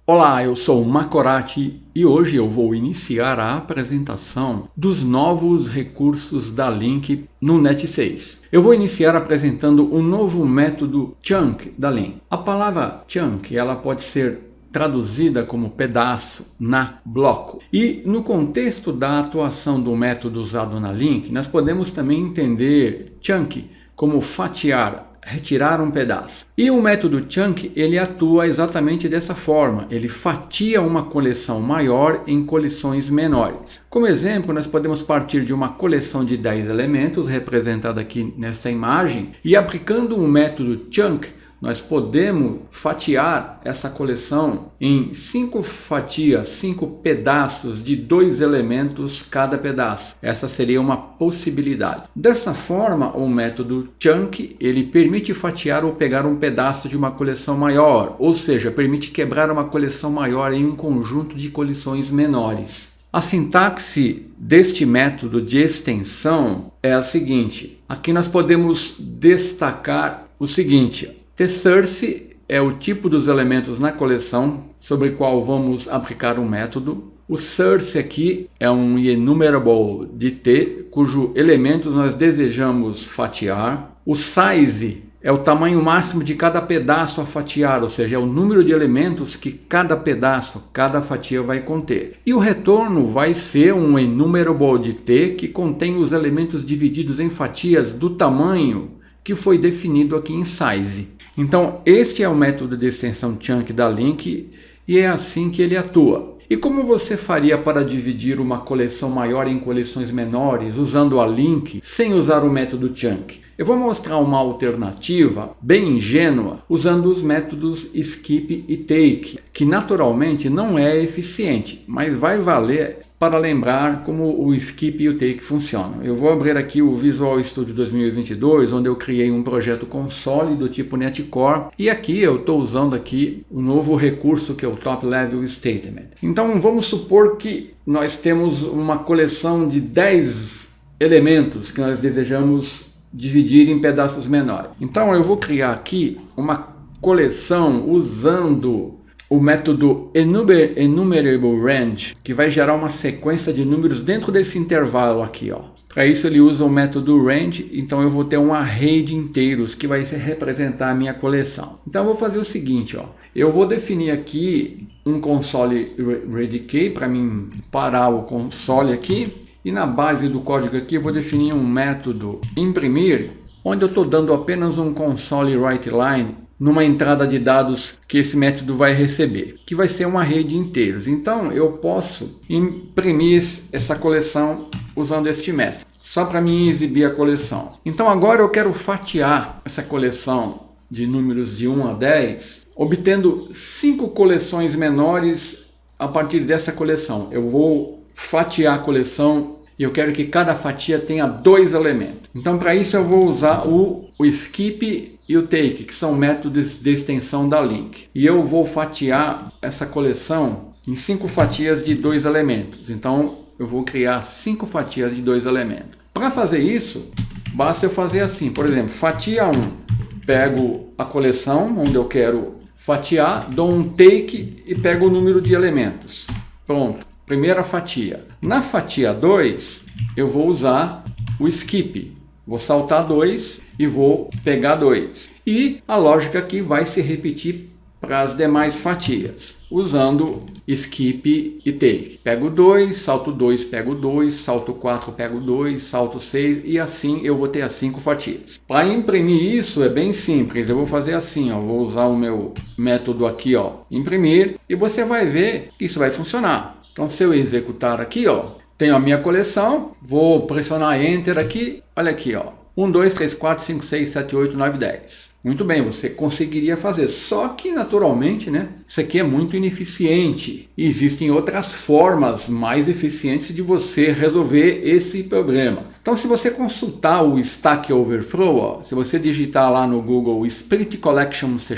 Olá, eu sou o Macorati e hoje eu vou iniciar a apresentação dos novos recursos da Link no Net6. Eu vou iniciar apresentando um novo método chunk da Link. A palavra chunk ela pode ser traduzida como pedaço, na bloco. E no contexto da atuação do método usado na Link, nós podemos também entender chunk como fatiar, retirar um pedaço. E o método chunk ele atua exatamente dessa forma, ele fatia uma coleção maior em coleções menores. Como exemplo, nós podemos partir de uma coleção de 10 elementos, representada aqui nesta imagem, e aplicando o método chunk, nós podemos fatiar essa coleção em 5 fatias, 5 pedaços de 2 elementos cada pedaço. Essa seria uma possibilidade. Dessa forma, o método chunk ele permite fatiar ou pegar um pedaço de uma coleção maior, ou seja, permite quebrar uma coleção maior em um conjunto de coleções menores. A sintaxe deste método de extensão é a seguinte. Aqui nós podemos destacar o seguinte. T-source é o tipo dos elementos na coleção sobre o qual vamos aplicar o método. O source aqui é um enumerable de T, cujo elementos nós desejamos fatiar. O size é o tamanho máximo de cada pedaço a fatiar, ou seja, é o número de elementos que cada pedaço, cada fatia vai conter. E o retorno vai ser um enumerable de T que contém os elementos divididos em fatias do tamanho que foi definido aqui em size. Então, este é o método de extensão chunk da Link e é assim que ele atua. E como você faria para dividir uma coleção maior em coleções menores usando a Link sem usar o método chunk? Eu vou mostrar uma alternativa bem ingênua usando os métodos skip e take, que naturalmente não é eficiente, mas vai valer para lembrar como o skip e o take funcionam. Eu vou abrir aqui o Visual Studio 2022, onde eu criei um projeto console do tipo Netcore, e aqui eu estou usando aqui o novo recurso que é o Top Level Statement. Então vamos supor que nós temos uma coleção de 10 elementos que nós desejamos dividir em pedaços menores. Então eu vou criar aqui uma coleção usando o método enumerable range, que vai gerar uma sequência de números dentro desse intervalo aqui, ó. Para isso ele usa o método range, então eu vou ter um array de inteiros que vai representar a minha coleção. Então eu vou fazer o seguinte, ó. Eu vou definir aqui um console ready para mim parar o console aqui. E na base do código aqui eu vou definir um método imprimir, onde eu estou dando apenas um console writeLine numa entrada de dados que esse método vai receber, que vai ser uma array de inteiros. Então eu posso imprimir essa coleção usando este método, só para mim exibir a coleção. Então agora eu quero fatiar essa coleção de números de 1 a 10, obtendo 5 coleções menores a partir dessa coleção. Eu vou fatiar a coleção e eu quero que cada fatia tenha 2 elementos. Então para isso eu vou usar o skip e o take, que são métodos de extensão da Link. E eu vou fatiar essa coleção em 5 fatias de 2 elementos. Então eu vou criar 5 fatias de 2 elementos. Para fazer isso, basta eu fazer assim, por exemplo, fatia 1, pego a coleção onde eu quero fatiar, dou um take e pego o número de elementos. Pronto. Primeira fatia. Na fatia 2, eu vou usar o skip. Vou saltar 2 e vou pegar 2. E a lógica aqui vai se repetir para as demais fatias, usando skip e take. Pego 2, salto 2, pego 2, salto 4, pego 2, salto 6 e assim eu vou ter as 5 fatias. Para imprimir isso é bem simples, eu vou fazer assim, ó, vou usar o meu método aqui, ó, imprimir, e você vai ver que isso vai funcionar. Então se eu executar aqui, ó, tenho a minha coleção, vou pressionar Enter aqui, olha aqui, ó, 1, 2, 3, 4, 5, 6, 7, 8, 9, 10. Muito bem, você conseguiria fazer, só que naturalmente, né, isso aqui é muito ineficiente. E existem outras formas mais eficientes de você resolver esse problema. Então se você consultar o Stack Overflow, ó, se você digitar lá no Google Split Collection C#,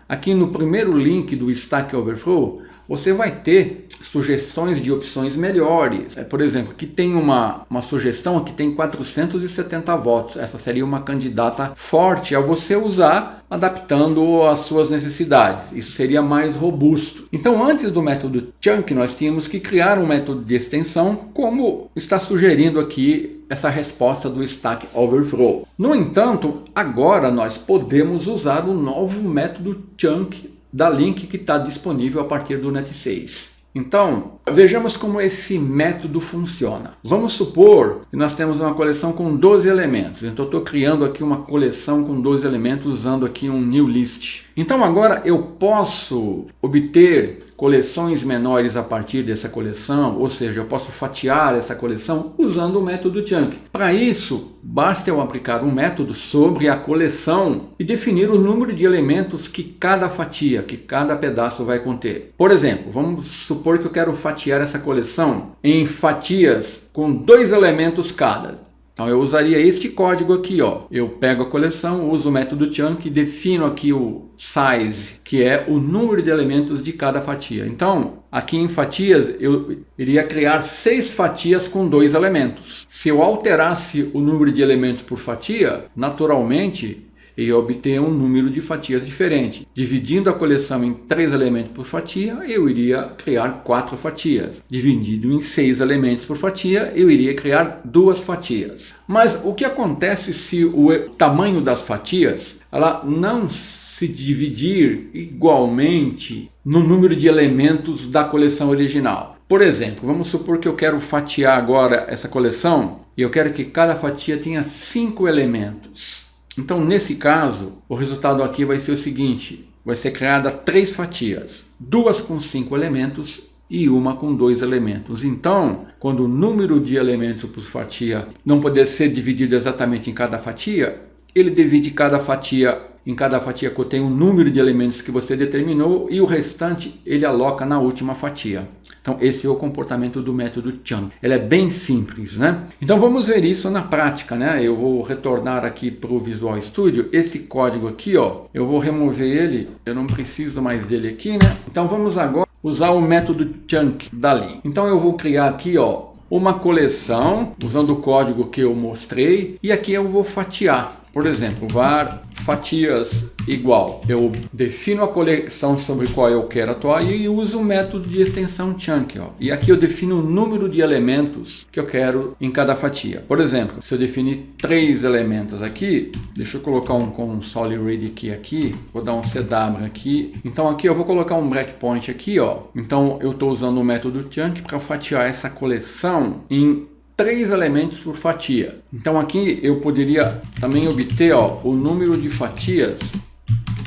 aqui no primeiro link do Stack Overflow, você vai ter sugestões de opções melhores. Por exemplo, aqui tem uma sugestão que tem 470 votos. Essa seria uma candidata forte a você usar, adaptando às suas necessidades. Isso seria mais robusto. Então, antes do método Chunk, nós tínhamos que criar um método de extensão, como está sugerindo aqui essa resposta do Stack Overflow. No entanto, agora nós podemos usar o novo método Chunk da link que está disponível a partir do Net 6. Então, vejamos como esse método funciona. Vamos supor que nós temos uma coleção com 12 elementos. Então, eu estou criando aqui uma coleção com 12 elementos usando aqui um new list. Então, agora eu posso obter coleções menores a partir dessa coleção, ou seja, eu posso fatiar essa coleção usando o método Chunk. Para isso, basta eu aplicar um método sobre a coleção e definir o número de elementos que cada fatia, que cada pedaço vai conter. Por exemplo, vamos supor que eu quero fatiar essa coleção em fatias com 2 elementos cada. Então eu usaria este código aqui, ó. Eu pego a coleção, uso o método Chunk e defino aqui o size, que é o número de elementos de cada fatia. Então, aqui em fatias, eu iria criar 6 fatias com 2 elementos. Se eu alterasse o número de elementos por fatia, naturalmente eu ia obter um número de fatias diferente. Dividindo a coleção em 3 elementos por fatia, eu iria criar 4 fatias. Dividido em 6 elementos por fatia, eu iria criar 2 fatias. Mas o que acontece se o tamanho das fatias ela não se dividir igualmente no número de elementos da coleção original? Por exemplo, vamos supor que eu quero fatiar agora essa coleção e eu quero que cada fatia tenha 5 elementos. Então, nesse caso, o resultado aqui vai ser o seguinte: vai ser criada 3 fatias, 2 com 5 elementos e uma com 2 elementos. Então, quando o número de elementos por fatia não puder ser dividido exatamente em cada fatia, ele divide cada fatia. Em cada fatia contém o número de elementos que você determinou e o restante ele aloca na última fatia. Então esse é o comportamento do método Chunk. Ele é bem simples, né? Então vamos ver isso na prática, né? Eu vou retornar aqui para o Visual Studio. Esse código aqui, ó, eu vou remover ele. Eu não preciso mais dele aqui, né? Então vamos agora usar o método Chunk dali. Então eu vou criar aqui, ó, uma coleção usando o código que eu mostrei e aqui eu vou fatiar. Por exemplo, var fatias igual. Eu defino a coleção sobre qual eu quero atuar e uso o método de extensão Chunk. Ó. E aqui eu defino o número de elementos que eu quero em cada fatia. Por exemplo, se eu definir 3 elementos aqui, deixa eu colocar um console read key aqui, vou dar um CW aqui. Então aqui eu vou colocar um breakpoint aqui, ó. Então eu estou usando o método Chunk para fatiar essa coleção em 3 elementos por fatia. Então aqui eu poderia também obter, ó, o número de fatias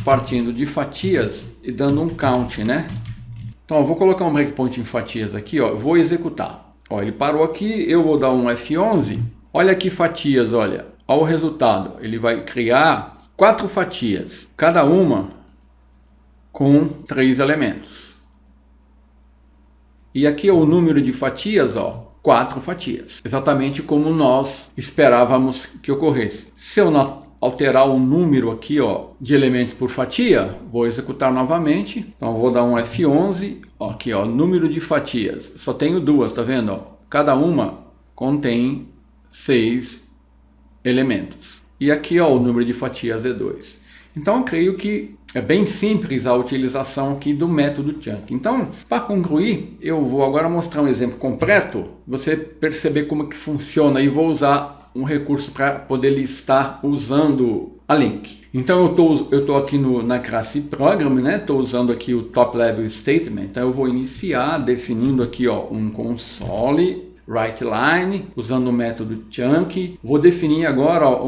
partindo de fatias e dando um count, né? Então eu vou colocar um breakpoint em fatias aqui, ó, eu vou executar. Ó, ele parou aqui, eu vou dar um F11. Olha aqui fatias, olha. Olha o resultado. Ele vai criar 4 fatias, cada uma com 3 elementos. E aqui é o número de fatias, ó. 4 fatias, exatamente como nós esperávamos que ocorresse. Se eu não alterar o número aqui, ó, de elementos por fatia, vou executar novamente. Então vou dar um F11, ó, aqui, ó, número de fatias. Só tenho 2, tá vendo? Ó? Cada uma contém 6 elementos. E aqui, ó, o número de fatias é 2. Então eu creio que é bem simples a utilização aqui do método Chunk. Então, para concluir, eu vou agora mostrar um exemplo completo, você perceber como que funciona e vou usar um recurso para poder listar usando a link. Então eu tô aqui na classe Program, né? Estou usando aqui o Top Level Statement. Então eu vou iniciar definindo aqui, ó, um console WriteLine, usando o método Chunk. Vou definir agora, ó,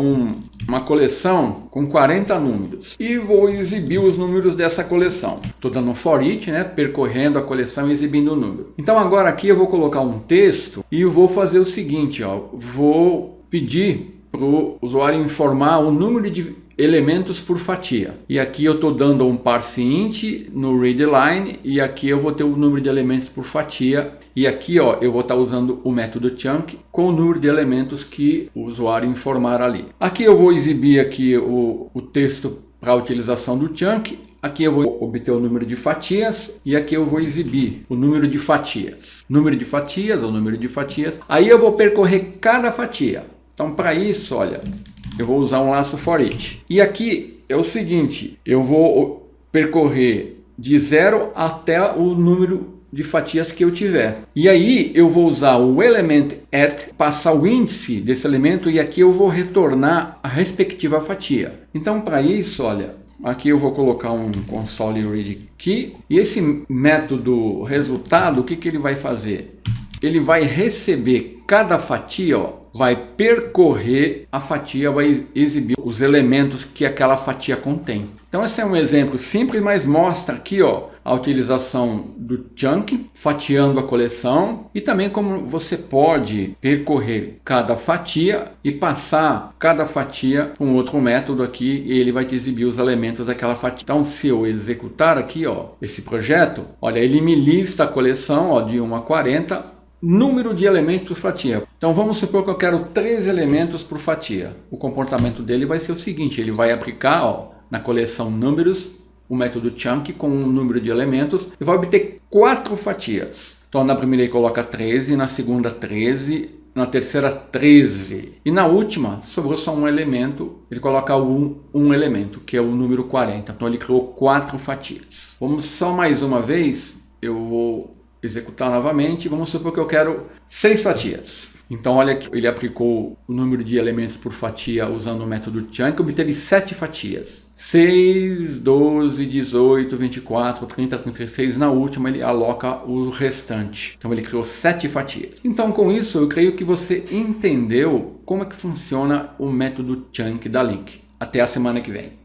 uma coleção com 40 números e vou exibir os números dessa coleção. Estou dando um for each, né, percorrendo a coleção e exibindo o número. Então agora aqui eu vou colocar um texto e vou fazer o seguinte, ó, vou pedir para o usuário informar o número de elementos por fatia. E aqui eu estou dando um parse int no readline e aqui eu vou ter o número de elementos por fatia. E aqui, ó, eu vou estar usando o método Chunk com o número de elementos que o usuário informar ali. Aqui eu vou exibir aqui o texto para a utilização do Chunk. Aqui eu vou obter o número de fatias e aqui eu vou exibir o número de fatias. Número de fatias ou número de fatias. Aí eu vou percorrer cada fatia. Então para isso, olha, eu vou usar um laço for each. E aqui é o seguinte, eu vou percorrer de 0 até o número de fatias que eu tiver. E aí eu vou usar o element at, passar o índice desse elemento e aqui eu vou retornar a respectiva fatia. Então para isso, olha, aqui eu vou colocar um console read key e esse método resultado, o que ele vai fazer? Ele vai receber cada fatia, ó, vai percorrer a fatia, vai exibir os elementos que aquela fatia contém. Então esse é um exemplo simples, mas mostra aqui, ó, a utilização do chunk, fatiando a coleção, e também como você pode percorrer cada fatia e passar cada fatia para um outro método aqui, e ele vai te exibir os elementos daquela fatia. Então se eu executar aqui, ó, esse projeto, olha, ele me lista a coleção, ó, de 1 a 40, número de elementos por fatia. Então vamos supor que eu quero 3 elementos por fatia. O comportamento dele vai ser o seguinte, ele vai aplicar, ó, na coleção números, o método chunk com um número de elementos e vai obter 4 fatias. Então na primeira ele coloca 13, na segunda 13, na terceira 13 e na última sobrou só um elemento, ele coloca um elemento, que é o número 40. Então ele criou 4 fatias. Vamos só mais uma vez, eu vou executar novamente, vamos supor que eu quero 6 fatias. Então olha que ele aplicou o número de elementos por fatia usando o método chunk, obteve 7 fatias. 6, 12, 18, 24, 30, 36. Na última ele aloca o restante. Então ele criou 7 fatias. Então com isso eu creio que você entendeu como é que funciona o método chunk da Link. Até a semana que vem.